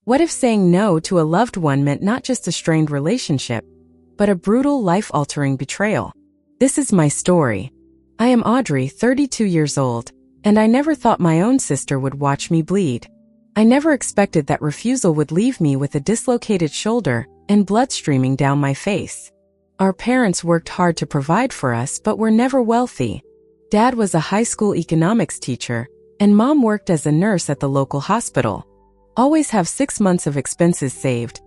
What if saying no to a loved one meant not just a strained relationship, but a brutal, life-altering betrayal? This is my story. I am Audrey, 32 years old, and I never thought my own sister would watch me bleed. I never expected that refusal would leave me with a dislocated shoulder and blood streaming down my face. Our parents worked hard to provide for us, but were never wealthy. Dad was a high school economics teacher, and Mom worked as a nurse at the local hospital. Always have 6 months of expenses saved,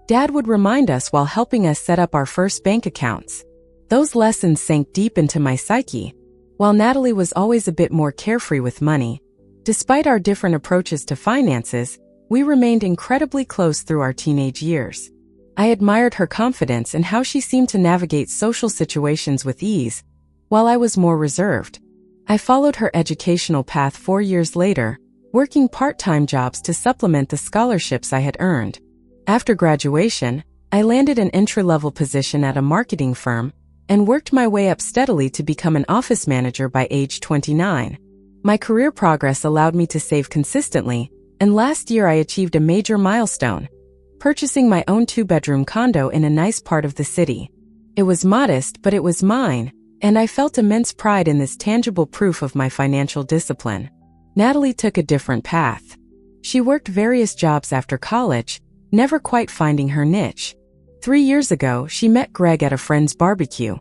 Dad would remind us while helping us set up our first bank accounts. Those lessons sank deep into my psyche. While Natalie was always a bit more carefree with money, despite our different approaches to finances, we remained incredibly close through our teenage years. I admired her confidence and how she seemed to navigate social situations with ease, while I was more reserved. I followed her educational path 4 years later, working part-time jobs to supplement the scholarships I had earned. After graduation, I landed an entry-level position at a marketing firm and worked my way up steadily to become an office manager by age 29. My career progress allowed me to save consistently, and last year I achieved a major milestone, purchasing my own 2-bedroom condo in a nice part of the city. It was modest, but it was mine, and I felt immense pride in this tangible proof of my financial discipline. Natalie took a different path. She worked various jobs after college, never quite finding her niche. 3 years ago, she met Greg at a friend's barbecue.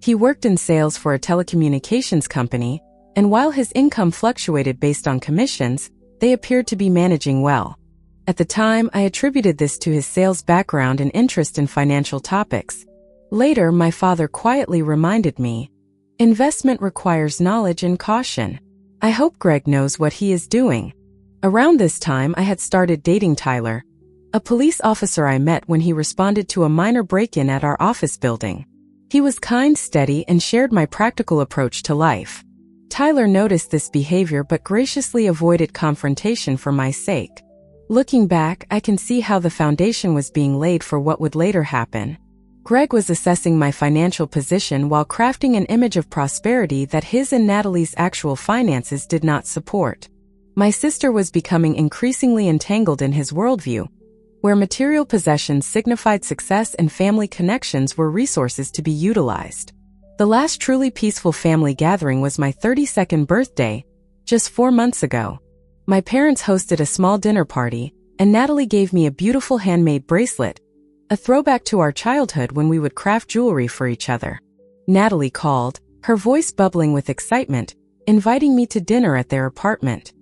He worked in sales for a telecommunications company, and while his income fluctuated based on commissions, they appeared to be managing well. At the time, I attributed this to his sales background and interest in financial topics. Later, my father quietly reminded me, investment requires knowledge and caution. I hope Greg knows what he is doing. Around this time, I had started dating Tyler, a police officer I met when he responded to a minor break-in at our office building. He was kind, steady, and shared my practical approach to life. Tyler noticed this behavior but graciously avoided confrontation for my sake. Looking back, I can see how the foundation was being laid for what would later happen. Greg was assessing my financial position while crafting an image of prosperity that his and Natalie's actual finances did not support. My sister was becoming increasingly entangled in his worldview, where material possessions signified success and family connections were resources to be utilized. The last truly peaceful family gathering was my 32nd birthday, just 4 months ago. My parents hosted a small dinner party, and Natalie gave me a beautiful handmade bracelet, a throwback to our childhood when we would craft jewelry for each other. Natalie called, her voice bubbling with excitement, inviting me to dinner at their apartment.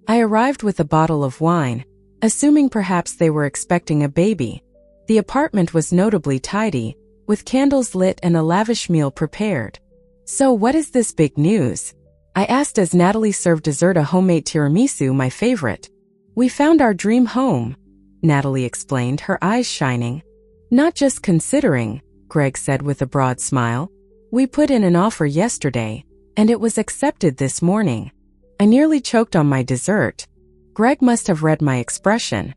I arrived with a bottle of wine, assuming perhaps they were expecting a baby. The apartment was notably tidy, with candles lit and a lavish meal prepared. "So what is this big news?" I asked as Natalie served dessert, a homemade tiramisu, my favorite. "We found our dream home," Natalie explained, her eyes shining. "Not just considering," Greg said with a broad smile. "We put in an offer yesterday, and it was accepted this morning." I nearly choked on my dessert. Greg must have read my expression.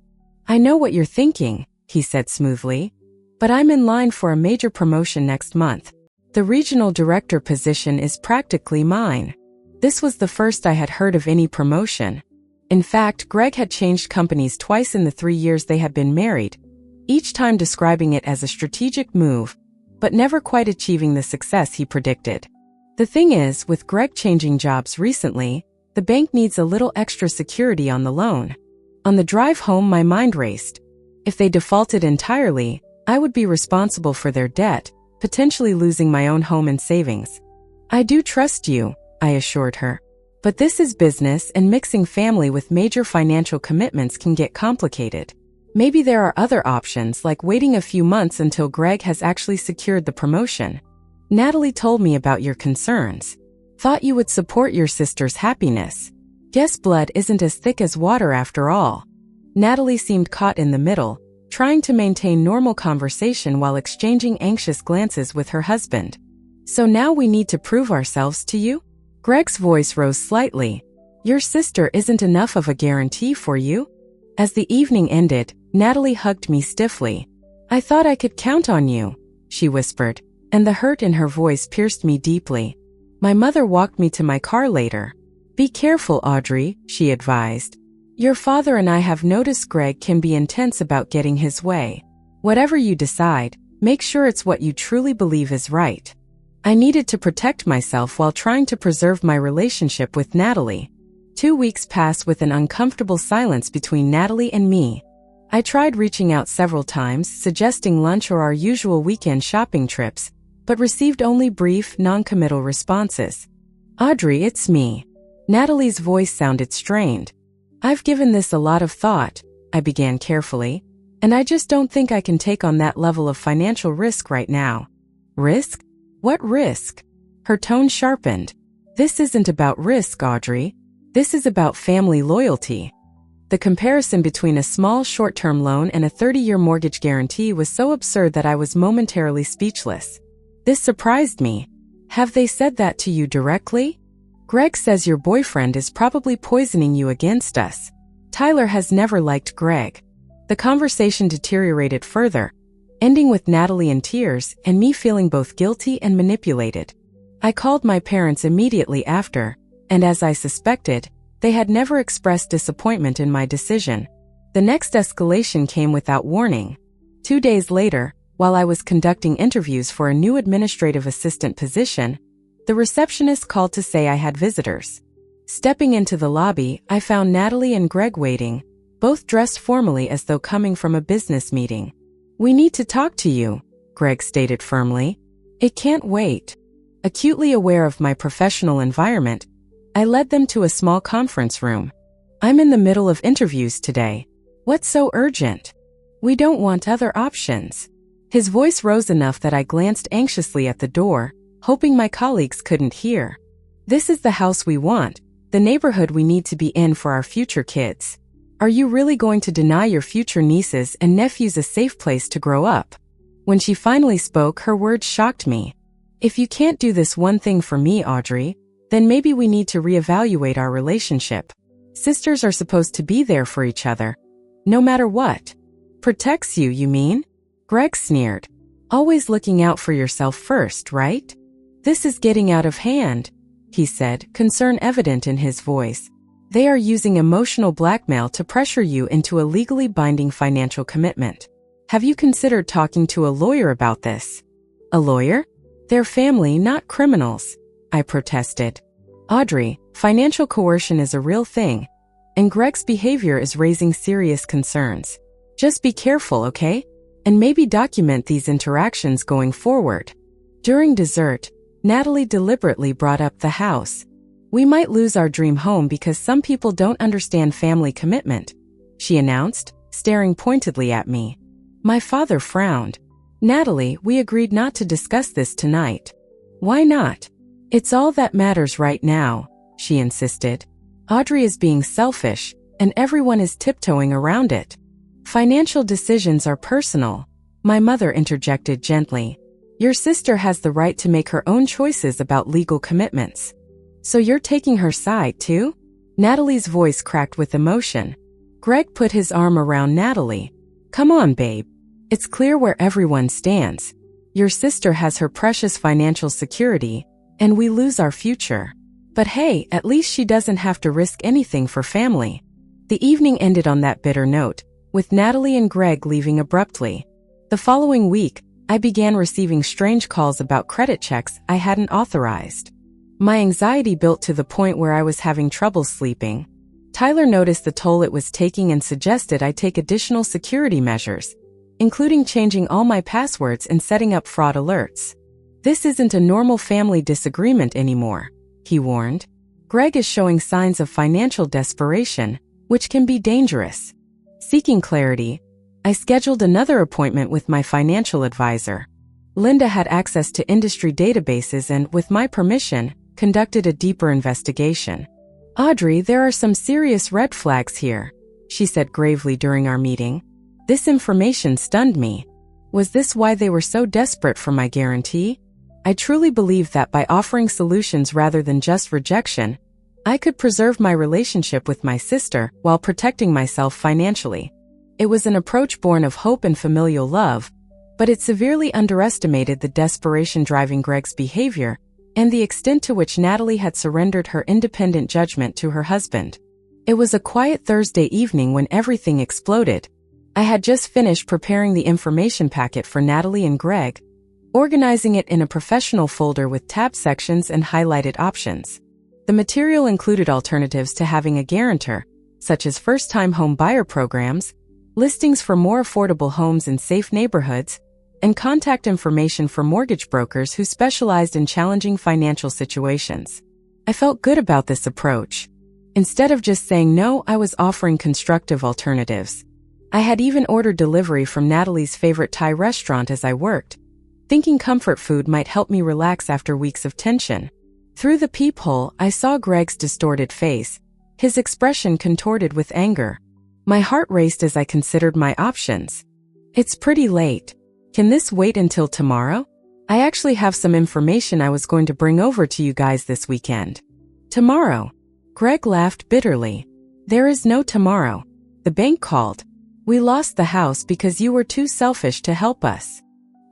"I know what you're thinking," he said smoothly, "but I'm in line for a major promotion next month. The regional director position is practically mine." This was the first I had heard of any promotion. In fact, Greg had changed companies twice in the 3 years they had been married, each time describing it as a strategic move, but never quite achieving the success he predicted. The thing is, with Greg changing jobs recently, the bank needs a little extra security on the loan. On the drive home, my mind raced. If they defaulted entirely, I would be responsible for their debt, potentially losing my own home and savings. "I do trust you," I assured her. "But this is business, and mixing family with major financial commitments can get complicated. Maybe there are other options, like waiting a few months until Greg has actually secured the promotion. Natalie told me about your concerns. Thought you would support your sister's happiness. Guess blood isn't as thick as water after all." Natalie seemed caught in the middle, trying to maintain normal conversation while exchanging anxious glances with her husband. "So now we need to prove ourselves to you?" Greg's voice rose slightly. "Your sister isn't enough of a guarantee for you?" As the evening ended, Natalie hugged me stiffly. "I thought I could count on you," she whispered, and the hurt in her voice pierced me deeply. My mother walked me to my car later. "Be careful, Audrey," she advised. Your father and I have noticed Greg can be intense about getting his way. Whatever you decide, make sure it's what you truly believe is right. I needed to protect myself while trying to preserve my relationship with Natalie. 2 weeks passed with an uncomfortable silence between Natalie and me. I tried reaching out several times, suggesting lunch or our usual weekend shopping trips, but received only brief, non-committal responses. Audrey, it's me. Natalie's voice sounded strained. I've given this a lot of thought, I began carefully, and I just don't think I can take on that level of financial risk right now. Risk? What risk? Her tone sharpened. This isn't about risk, Audrey. This is about family loyalty. The comparison between a small short-term loan and a 30-year mortgage guarantee was so absurd that I was momentarily speechless. This surprised me. Have they said that to you directly? Greg says your boyfriend is probably poisoning you against us. Tyler has never liked Greg. The conversation deteriorated further, ending with Natalie in tears and me feeling both guilty and manipulated. I called my parents immediately after, and as I suspected, they had never expressed disappointment in my decision. The next escalation came without warning. 2 days later, while I was conducting interviews for a new administrative assistant position, the receptionist called to say I had visitors. Stepping into the lobby, I found Natalie and Greg waiting, both dressed formally as though coming from a business meeting. We need to talk to you, Greg stated firmly. It can't wait. Acutely aware of my professional environment, I led them to a small conference room. I'm in the middle of interviews today. What's so urgent? We don't want other options. His voice rose enough that I glanced anxiously at the door, hoping my colleagues couldn't hear. This is the house we want, the neighborhood we need to be in for our future kids. Are you really going to deny your future nieces and nephews a safe place to grow up? When she finally spoke, her words shocked me. If you can't do this one thing for me, Audrey, then maybe we need to reevaluate our relationship. Sisters are supposed to be there for each other. No matter what. Protects you, you mean? Greg sneered. Always looking out for yourself first, right? This is getting out of hand, he said, concern evident in his voice. They are using emotional blackmail to pressure you into a legally binding financial commitment. Have you considered talking to a lawyer about this? A lawyer? They're family, not criminals, I protested. Audrey, financial coercion is a real thing, and Greg's behavior is raising serious concerns. Just be careful, okay? And maybe document these interactions going forward. During dessert, Natalie deliberately brought up the house. We might lose our dream home because some people don't understand family commitment, she announced, staring pointedly at me. My father frowned. Natalie, we agreed not to discuss this tonight. Why not? It's all that matters right now, she insisted. Audrey is being selfish, and everyone is tiptoeing around it. Financial decisions are personal, my mother interjected gently. Your sister has the right to make her own choices about legal commitments. So you're taking her side, too? Natalie's voice cracked with emotion. Greg put his arm around Natalie. Come on, babe. It's clear where everyone stands. Your sister has her precious financial security, and we lose our future. But hey, at least she doesn't have to risk anything for family. The evening ended on that bitter note, with Natalie and Greg leaving abruptly. The following week, I began receiving strange calls about credit checks I hadn't authorized. My anxiety built to the point where I was having trouble sleeping. Tyler noticed the toll it was taking and suggested I take additional security measures, including changing all my passwords and setting up fraud alerts. This isn't a normal family disagreement anymore, he warned. Greg is showing signs of financial desperation, which can be dangerous. Seeking clarity, I scheduled another appointment with my financial advisor. Linda had access to industry databases and, with my permission, conducted a deeper investigation. Audrey, there are some serious red flags here, she said gravely during our meeting. This information stunned me. Was this why they were so desperate for my guarantee? I truly believed that by offering solutions rather than just rejection, I could preserve my relationship with my sister while protecting myself financially. It was an approach born of hope and familial love, but it severely underestimated the desperation driving Greg's behavior and the extent to which Natalie had surrendered her independent judgment to her husband. It was a quiet Thursday evening when everything exploded. I had just finished preparing the information packet for Natalie and Greg, organizing it in a professional folder with tab sections and highlighted options. The material included alternatives to having a guarantor, such as first-time home buyer programs, listings for more affordable homes in safe neighborhoods, and contact information for mortgage brokers who specialized in challenging financial situations. I felt good about this approach. Instead of just saying no, I was offering constructive alternatives. I had even ordered delivery from Natalie's favorite Thai restaurant as I worked, thinking comfort food might help me relax after weeks of tension. Through the peephole, I saw Greg's distorted face, his expression contorted with anger. My heart raced as I considered my options. It's pretty late. Can this wait until tomorrow? I actually have some information I was going to bring over to you guys this weekend. Tomorrow? Greg laughed bitterly. There is no tomorrow. The bank called. We lost the house because you were too selfish to help us.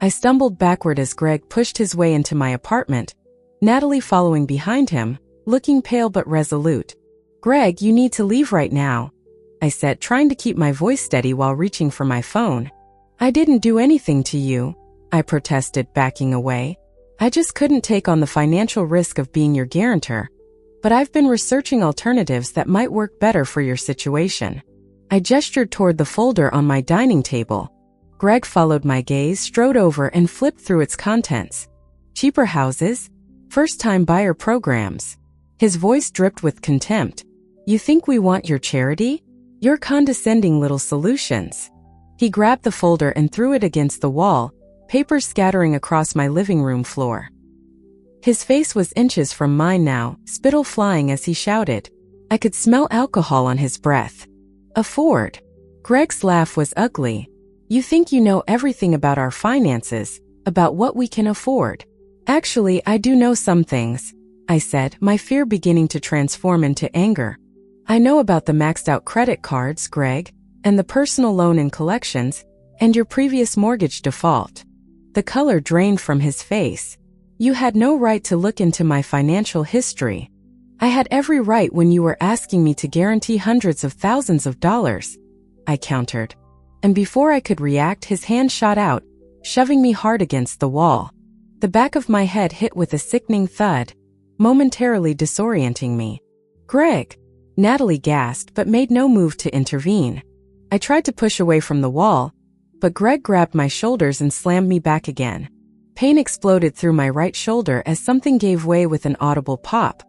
I stumbled backward as Greg pushed his way into my apartment, Natalie following behind him, looking pale but resolute. Greg, you need to leave right now, I said, trying to keep my voice steady while reaching for my phone. I didn't do anything to you, I protested, backing away. I just couldn't take on the financial risk of being your guarantor. But I've been researching alternatives that might work better for your situation. I gestured toward the folder on my dining table. Greg followed my gaze, strode over, and flipped through its contents. Cheaper houses? First-time buyer programs. His voice dripped with contempt. You think we want your charity? Your condescending little solutions. He grabbed the folder and threw it against the wall, papers scattering across my living room floor. His face was inches from mine now, spittle flying as he shouted. I could smell alcohol on his breath. Afford. Greg's laugh was ugly. You think you know everything about our finances, about what we can afford. Actually, I do know some things, I said, my fear beginning to transform into anger. I know about the maxed-out credit cards, Greg, and the personal loan and collections, and your previous mortgage default. The color drained from his face. You had no right to look into my financial history. I had every right when you were asking me to guarantee hundreds of thousands of dollars, I countered. And before I could react, his hand shot out, shoving me hard against the wall. The back of my head hit with a sickening thud, momentarily disorienting me. Greg! Natalie gasped but made no move to intervene. I tried to push away from the wall, but Greg grabbed my shoulders and slammed me back again. Pain exploded through my right shoulder as something gave way with an audible pop.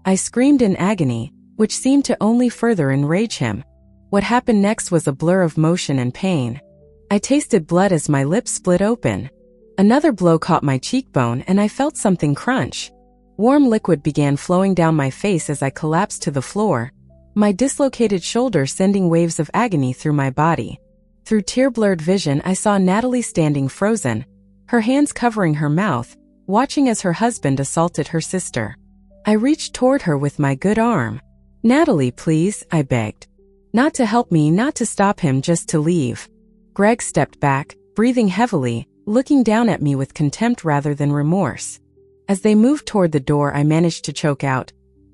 I screamed in agony, which seemed to only further enrage him. What happened next was a blur of motion and pain. I tasted blood as my lips split open. Another blow caught my cheekbone and I felt something crunch. Warm liquid began flowing down my face as I collapsed to the floor, my dislocated shoulder sending waves of agony through my body. Through tear-blurred vision, I saw Natalie standing frozen, her hands covering her mouth, watching as her husband assaulted her sister. I reached toward her with my good arm. Natalie, please, I begged. Not to help me, not to stop him, just to leave. Greg stepped back, breathing heavily, looking down at me with contempt rather than remorse. As they moved toward the door, I managed to choke out,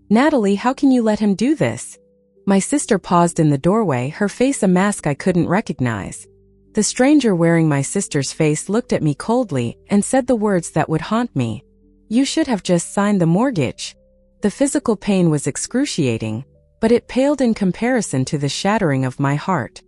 Natalie, how can you let him do this? My sister paused in the doorway, her face a mask I couldn't recognize. The stranger wearing my sister's face looked at me coldly and said the words that would haunt me. You should have just signed the mortgage. The physical pain was excruciating, but it paled in comparison to the shattering of my heart.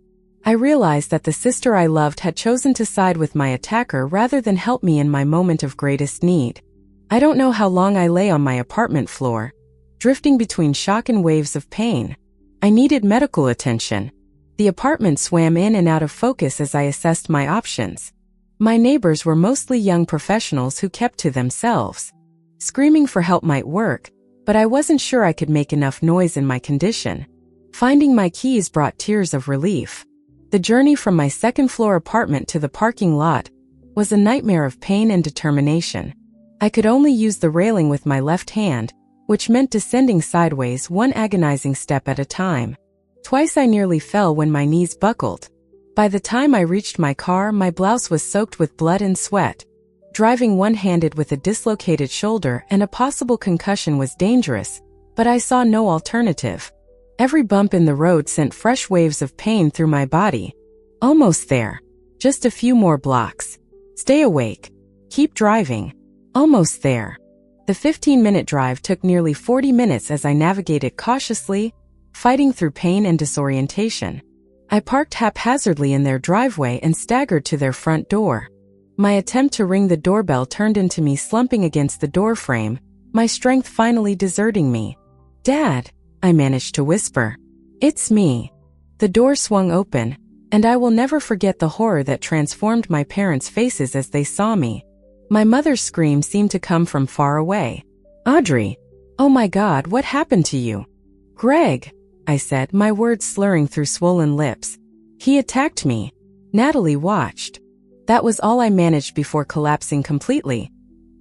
I realized that the sister I loved had chosen to side with my attacker rather than help me in my moment of greatest need. I don't know how long I lay on my apartment floor, drifting between shock and waves of pain. I needed medical attention. The apartment swam in and out of focus as I assessed my options. My neighbors were mostly young professionals who kept to themselves. Screaming for help might work, but I wasn't sure I could make enough noise in my condition. Finding my keys brought tears of relief. The journey from my second-floor apartment to the parking lot was a nightmare of pain and determination. I could only use the railing with my left hand, which meant descending sideways one agonizing step at a time. Twice I nearly fell when my knees buckled. By the time I reached my car, my blouse was soaked with blood and sweat. Driving one-handed with a dislocated shoulder and a possible concussion was dangerous, but I saw no alternative. Every bump in the road sent fresh waves of pain through my body. Almost there. Just a few more blocks. Stay awake. Keep driving. Almost there. The 15-minute drive took nearly 40 minutes as I navigated cautiously, fighting through pain and disorientation. I parked haphazardly in their driveway and staggered to their front door. My attempt to ring the doorbell turned into me slumping against the doorframe, my strength finally deserting me. "Dad," I managed to whisper. "It's me." The door swung open, and I will never forget the horror that transformed my parents' faces as they saw me. My mother's scream seemed to come from far away. "Audrey! Oh my God, what happened to you?" "Greg," I said, my words slurring through swollen lips. "He attacked me." Natalie watched. That was all I managed before collapsing completely.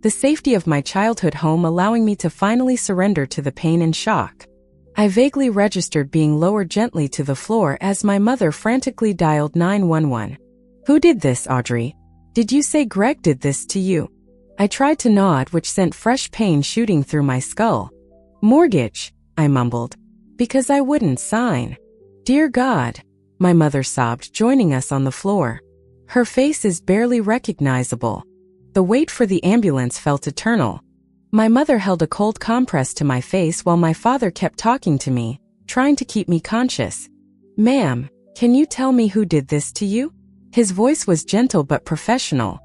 The safety of my childhood home allowing me to finally surrender to the pain and shock. I vaguely registered being lowered gently to the floor as my mother frantically dialed 911. "Who did this, Audrey? Did you say Greg did this to you?" I tried to nod, which sent fresh pain shooting through my skull. "Mortgage," I mumbled. "Because I wouldn't sign." "Dear God," my mother sobbed, joining us on the floor. Her face is barely recognizable. The wait for the ambulance felt eternal. My mother held a cold compress to my face while my father kept talking to me, trying to keep me conscious. "Ma'am, can you tell me who did this to you?" His voice was gentle but professional.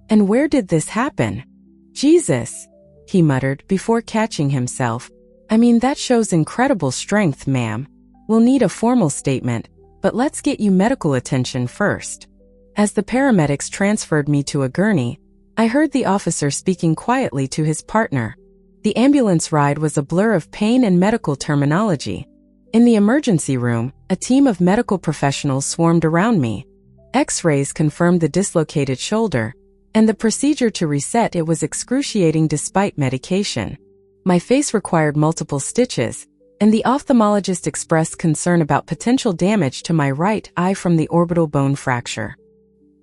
"And where did this happen?" "Jesus," he muttered before catching himself. "I mean, that shows incredible strength, ma'am. We'll need a formal statement, but let's get you medical attention first." As the paramedics transferred me to a gurney, I heard the officer speaking quietly to his partner. The ambulance ride was a blur of pain and medical terminology. In the emergency room, a team of medical professionals swarmed around me. X-rays confirmed the dislocated shoulder, and the procedure to reset it was excruciating despite medication. My face required multiple stitches, and the ophthalmologist expressed concern about potential damage to my right eye from the orbital bone fracture.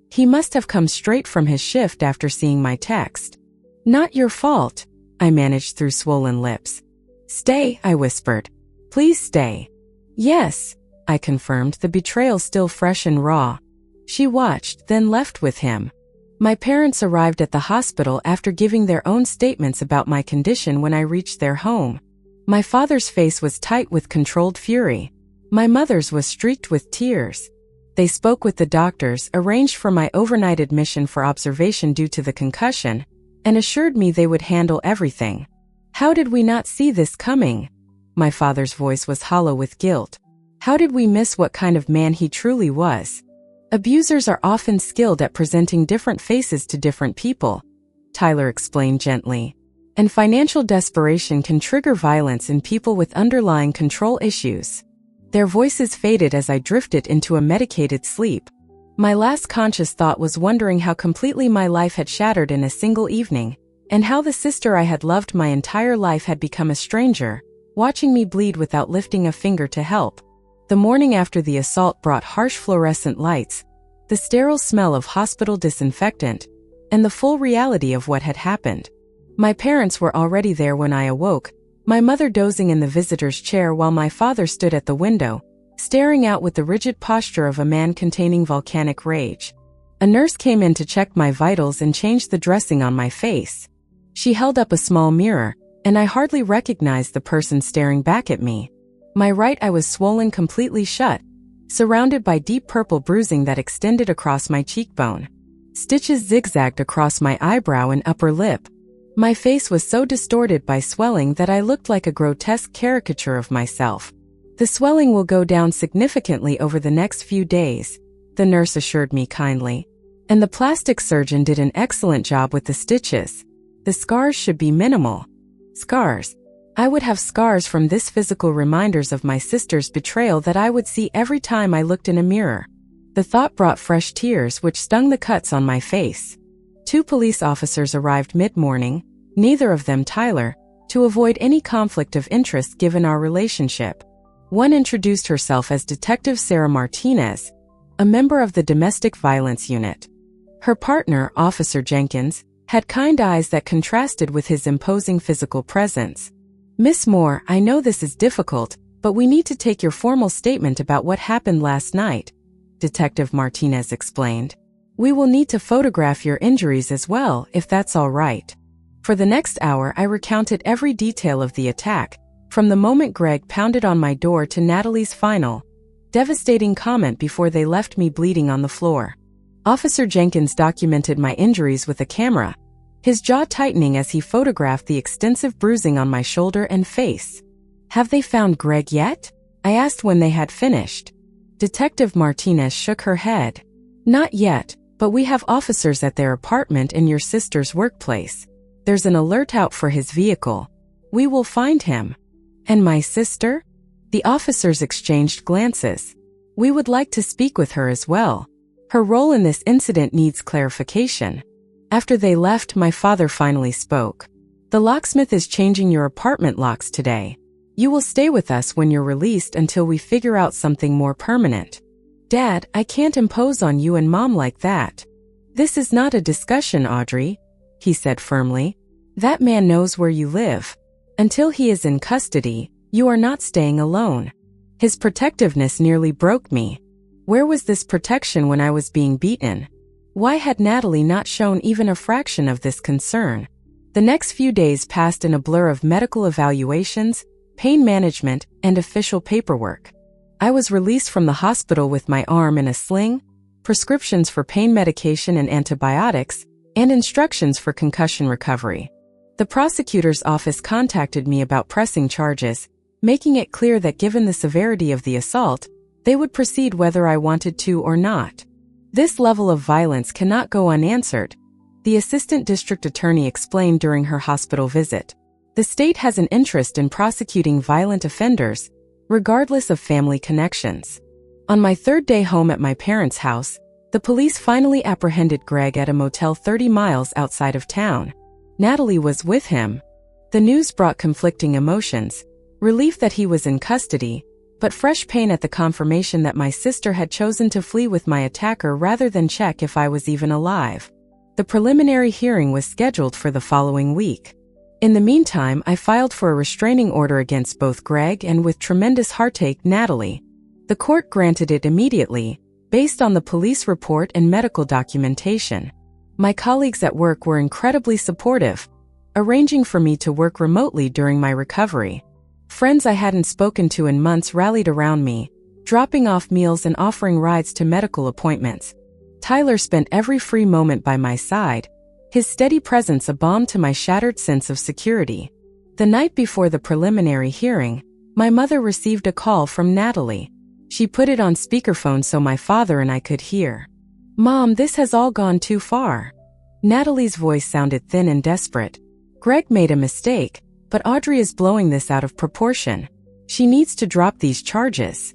He must have come straight from his shift after seeing my text. "Not your fault," I managed through swollen lips. "Stay," I whispered. "Please stay." "Yes," I confirmed, the betrayal still fresh and raw. She watched, then left with him. My parents arrived at the hospital after giving their own statements about my condition when I reached their home. My father's face was tight with controlled fury. My mother's was streaked with tears. They spoke with the doctors, arranged for my overnight admission for observation due to the concussion, and assured me they would handle everything. "How did we not see this coming?" My father's voice was hollow with guilt. "How did we miss what kind of man he truly was?" "Abusers are often skilled at presenting different faces to different people," Tyler explained gently. "And financial desperation can trigger violence in people with underlying control issues." Their voices faded as I drifted into a medicated sleep. My last conscious thought was wondering how completely my life had shattered in a single evening, and how the sister I had loved my entire life had become a stranger, watching me bleed without lifting a finger to help. The morning after the assault brought harsh fluorescent lights, the sterile smell of hospital disinfectant, and the full reality of what had happened. My parents were already there when I awoke, my mother dozing in the visitor's chair while my father stood at the window, staring out with the rigid posture of a man containing volcanic rage. A nurse came in to check my vitals and change the dressing on my face. She held up a small mirror, and I hardly recognized the person staring back at me. My right eye was swollen completely shut, surrounded by deep purple bruising that extended across my cheekbone. Stitches zigzagged across my eyebrow and upper lip. My face was so distorted by swelling that I looked like a grotesque caricature of myself. "The swelling will go down significantly over the next few days," the nurse assured me kindly. "And the plastic surgeon did an excellent job with the stitches. The scars should be minimal." Scars. I would have scars from this physical reminders of my sister's betrayal that I would see every time I looked in a mirror. The thought brought fresh tears which stung the cuts on my face. 2 police officers arrived mid-morning, neither of them Tyler, to avoid any conflict of interest given our relationship. One introduced herself as Detective Sarah Martinez, a member of the Domestic Violence Unit. Her partner, Officer Jenkins, had kind eyes that contrasted with his imposing physical presence. "Miss Moore, I know this is difficult, But we need to take your formal statement about what happened last night, Detective Martinez explained. We will need to photograph your injuries as well, if that's all right. For the next hour, I recounted every detail of the attack, from the moment Greg pounded on my door to Natalie's final, devastating comment before they left me bleeding on the floor. Officer Jenkins documented my injuries with a camera, his jaw tightening as he photographed the extensive bruising on my shoulder and face. Have they found Greg yet? I asked when they had finished. Detective Martinez shook her head. Not yet, but we have officers at their apartment and your sister's workplace. There's an alert out for his vehicle. We will find him. And my sister? The officers exchanged glances. We would like to speak with her as well. Her role in this incident needs clarification. After they left, my father finally spoke. The locksmith is changing your apartment locks today. You will stay with us when you're released until we figure out something more permanent. Dad, I can't impose on you and Mom like that. This is not a discussion, Audrey, he said firmly. That man knows where you live. Until he is in custody, you are not staying alone. His protectiveness nearly broke me. Where was this protection when I was being beaten? Why had Natalie not shown even a fraction of this concern? The next few days passed in a blur of medical evaluations, pain management, and official paperwork. I was released from the hospital with my arm in a sling, prescriptions for pain medication and antibiotics, and instructions for concussion recovery. The prosecutor's office contacted me about pressing charges, making it clear that given the severity of the assault, they would proceed whether I wanted to or not. This level of violence cannot go unanswered, the assistant district attorney explained during her hospital visit. The state has an interest in prosecuting violent offenders, regardless of family connections. On my third day home at my parents' house, the police finally apprehended Greg at a motel 30 miles outside of town. Natalie was with him. The news brought conflicting emotions, relief that he was in custody, but fresh pain at the confirmation that my sister had chosen to flee with my attacker rather than check if I was even alive. The preliminary hearing was scheduled for the following week. In the meantime, I filed for a restraining order against both Greg and, with tremendous heartache, Natalie. The court granted it immediately, based on the police report and medical documentation. My colleagues at work were incredibly supportive, arranging for me to work remotely during my recovery. Friends I hadn't spoken to in months rallied around me, dropping off meals and offering rides to medical appointments. Tyler spent every free moment by my side, his steady presence a balm to my shattered sense of security. The night before the preliminary hearing, my mother received a call from Natalie. She put it on speakerphone so my father and I could hear. Mom, this has all gone too far. Natalie's voice sounded thin and desperate. Greg made a mistake, but Audrey is blowing this out of proportion. She needs to drop these charges.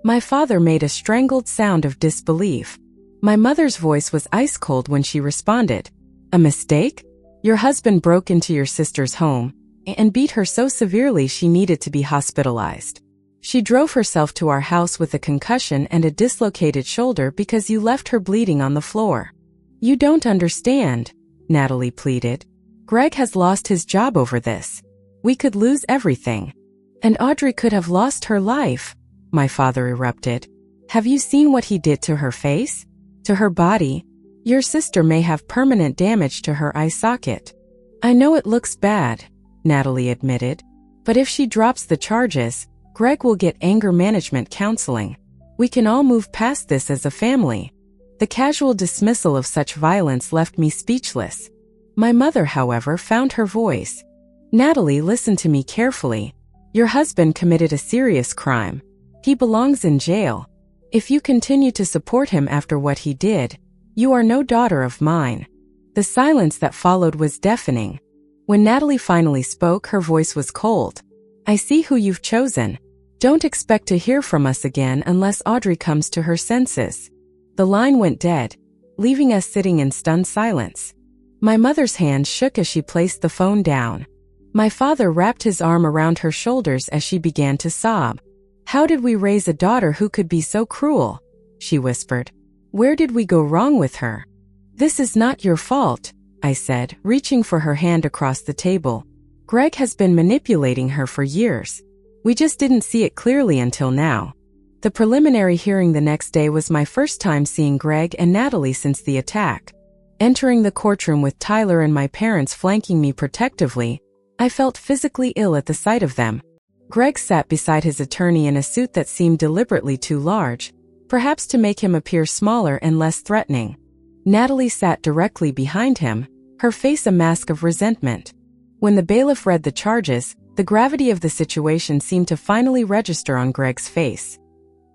My father made a strangled sound of disbelief. My mother's voice was ice cold when she responded. A mistake? Your husband broke into your sister's home and beat her so severely she needed to be hospitalized. She drove herself to our house with a concussion and a dislocated shoulder because you left her bleeding on the floor. You don't understand, Natalie pleaded. Greg has lost his job over this. We could lose everything. And Audrey could have lost her life, my father erupted. Have you seen what he did to her face? To her body? Your sister may have permanent damage to her eye socket. I know it looks bad, Natalie admitted. But if she drops the charges, Greg will get anger management counseling. We can all move past this as a family. The casual dismissal of such violence left me speechless. My mother, however, found her voice. Natalie, listen to me carefully. Your husband committed a serious crime. He belongs in jail. If you continue to support him after what he did, you are no daughter of mine. The silence that followed was deafening. When Natalie finally spoke, her voice was cold. I see who you've chosen. Don't expect to hear from us again unless Audrey comes to her senses. The line went dead, leaving us sitting in stunned silence. My mother's hand shook as she placed the phone down. My father wrapped his arm around her shoulders as she began to sob. How did we raise a daughter who could be so cruel? She whispered. Where did we go wrong with her? This is not your fault, I said, reaching for her hand across the table. Greg has been manipulating her for years. We just didn't see it clearly until now. The preliminary hearing the next day was my first time seeing Greg and Natalie since the attack. Entering the courtroom with Tyler and my parents flanking me protectively, I felt physically ill at the sight of them. Greg sat beside his attorney in a suit that seemed deliberately too large, perhaps to make him appear smaller and less threatening. Natalie sat directly behind him, her face a mask of resentment. When the bailiff read the charges, the gravity of the situation seemed to finally register on Greg's face.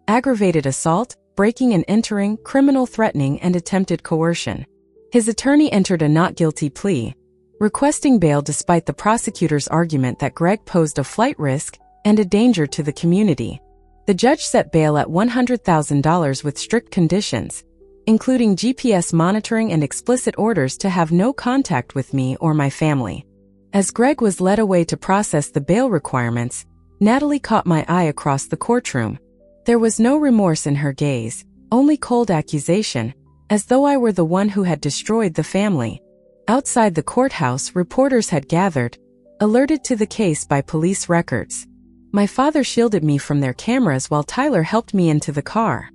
Aggravated assault, breaking and entering, criminal threatening, and attempted coercion. His attorney entered a not guilty plea, requesting bail despite the prosecutor's argument that Greg posed a flight risk and a danger to the community. The judge set bail at $100,000 with strict conditions, including GPS monitoring and explicit orders to have no contact with me or my family. As Greg was led away to process the bail requirements, Natalie caught my eye across the courtroom. There was no remorse in her gaze, only cold accusation, as though I were the one who had destroyed the family. Outside the courthouse, reporters had gathered, alerted to the case by police records. My father shielded me from their cameras while Tyler helped me into the car.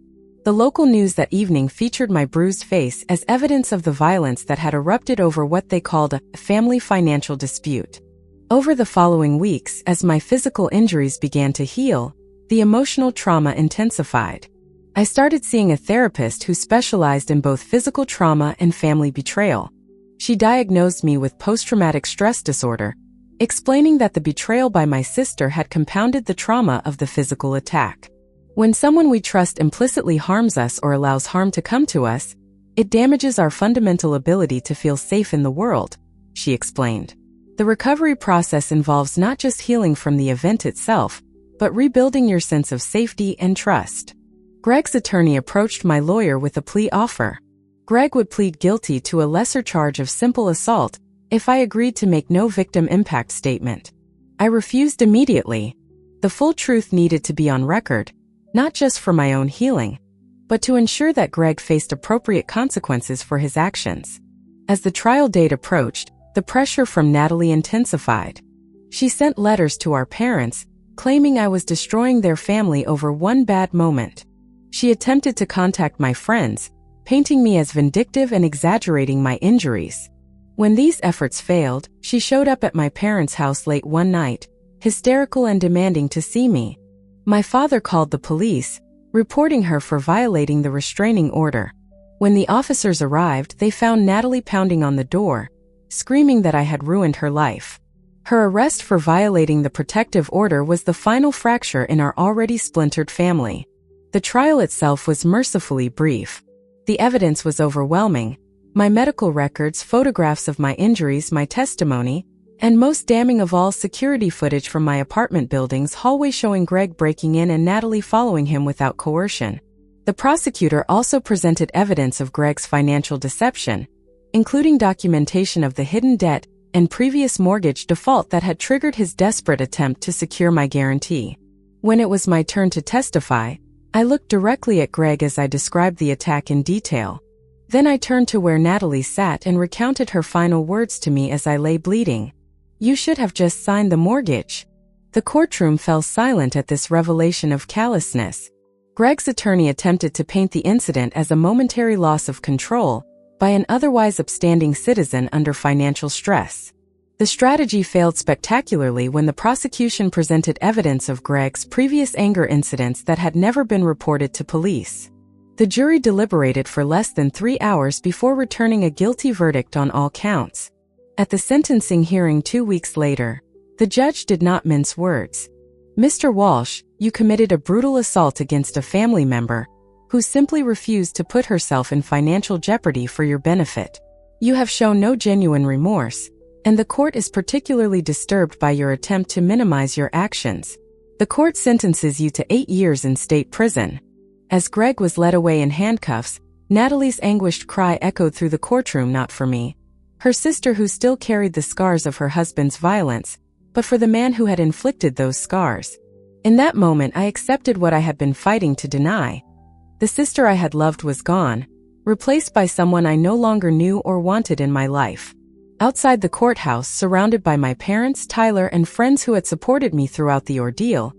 The local news that evening featured my bruised face as evidence of the violence that had erupted over what they called a family financial dispute. Over the following weeks, as my physical injuries began to heal, the emotional trauma intensified. I started seeing a therapist who specialized in both physical trauma and family betrayal. She diagnosed me with post-traumatic stress disorder, explaining that the betrayal by my sister had compounded the trauma of the physical attack. When someone we trust implicitly harms us or allows harm to come to us, it damages our fundamental ability to feel safe in the world, she explained. The recovery process involves not just healing from the event itself, but rebuilding your sense of safety and trust. Greg's attorney approached my lawyer with a plea offer. Greg would plead guilty to a lesser charge of simple assault if I agreed to make no victim impact statement. I refused immediately. The full truth needed to be on record, not just for my own healing, but to ensure that Greg faced appropriate consequences for his actions. As the trial date approached, the pressure from Natalie intensified. She sent letters to our parents, claiming I was destroying their family over one bad moment. She attempted to contact my friends, painting me as vindictive and exaggerating my injuries. When these efforts failed, she showed up at my parents' house late one night, hysterical and demanding to see me. My father called the police, reporting her for violating the restraining order. When the officers arrived, they found Natalie pounding on the door, screaming that I had ruined her life. Her arrest for violating the protective order was the final fracture in our already splintered family. The trial itself was mercifully brief. The evidence was overwhelming. My medical records, photographs of my injuries, my testimony, and most damning of all, security footage from my apartment building's hallway showing Greg breaking in and Natalie following him without coercion. The prosecutor also presented evidence of Greg's financial deception, including documentation of the hidden debt and previous mortgage default that had triggered his desperate attempt to secure my guarantee. When it was my turn to testify, I looked directly at Greg as I described the attack in detail. Then I turned to where Natalie sat and recounted her final words to me as I lay bleeding. "You should have just signed the mortgage." The courtroom fell silent at this revelation of callousness. Greg's attorney attempted to paint the incident as a momentary loss of control by an otherwise upstanding citizen under financial stress. The strategy failed spectacularly when the prosecution presented evidence of Greg's previous anger incidents that had never been reported to police. The jury deliberated for less than 3 hours before returning a guilty verdict on all counts. At the sentencing hearing 2 weeks later, the judge did not mince words. "Mr. Walsh, you committed a brutal assault against a family member who simply refused to put herself in financial jeopardy for your benefit. You have shown no genuine remorse, and the court is particularly disturbed by your attempt to minimize your actions. The court sentences you to 8 years in state prison." As Greg was led away in handcuffs, Natalie's anguished cry echoed through the courtroom, not for me, her sister who still carried the scars of her husband's violence, but for the man who had inflicted those scars. In that moment, I accepted what I had been fighting to deny. The sister I had loved was gone, replaced by someone I no longer knew or wanted in my life. Outside the courthouse, surrounded by my parents, Tyler, and friends who had supported me throughout the ordeal,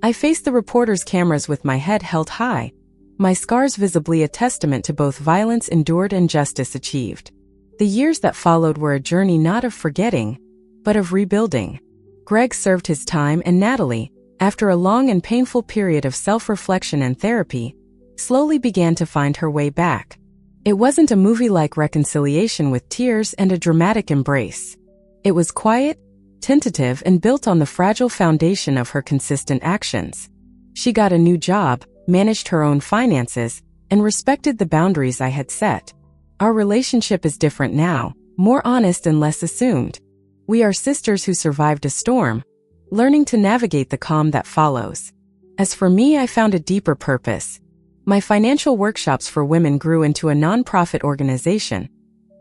I faced the reporters' cameras with my head held high, my scars visibly a testament to both violence endured and justice achieved. The years that followed were a journey not of forgetting, but of rebuilding. Greg served his time, and Natalie, after a long and painful period of self-reflection and therapy, slowly began to find her way back. It wasn't a movie-like reconciliation with tears and a dramatic embrace. It was quiet, tentative, and built on the fragile foundation of her consistent actions. She got a new job, managed her own finances, and respected the boundaries I had set. Our relationship is different now, more honest and less assumed. We are sisters who survived a storm, learning to navigate the calm that follows. As for me, I found a deeper purpose. My financial workshops for women grew into a nonprofit organization,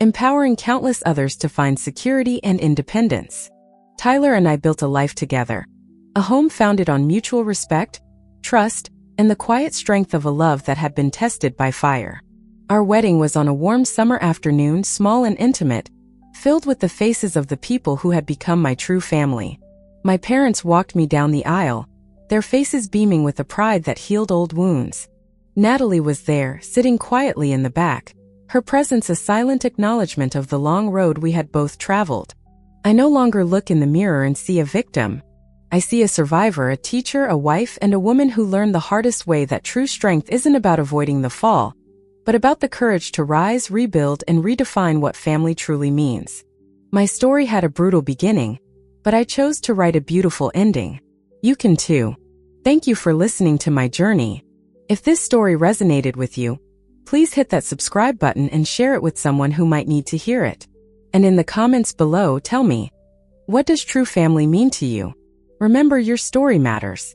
empowering countless others to find security and independence. Tyler and I built a life together, a home founded on mutual respect, trust, and the quiet strength of a love that had been tested by fire. Our wedding was on a warm summer afternoon, small and intimate, filled with the faces of the people who had become my true family. My parents walked me down the aisle, their faces beaming with a pride that healed old wounds. Natalie was there, sitting quietly in the back, her presence a silent acknowledgement of the long road we had both traveled. I no longer look in the mirror and see a victim. I see a survivor, a teacher, a wife, and a woman who learned the hardest way that true strength isn't about avoiding the fall, but about the courage to rise, rebuild, and redefine what family truly means. My story had a brutal beginning, but I chose to write a beautiful ending. You can too. Thank you for listening to my journey. If this story resonated with you, please hit that subscribe button and share it with someone who might need to hear it. And in the comments below, tell me, what does true family mean to you? Remember, your story matters.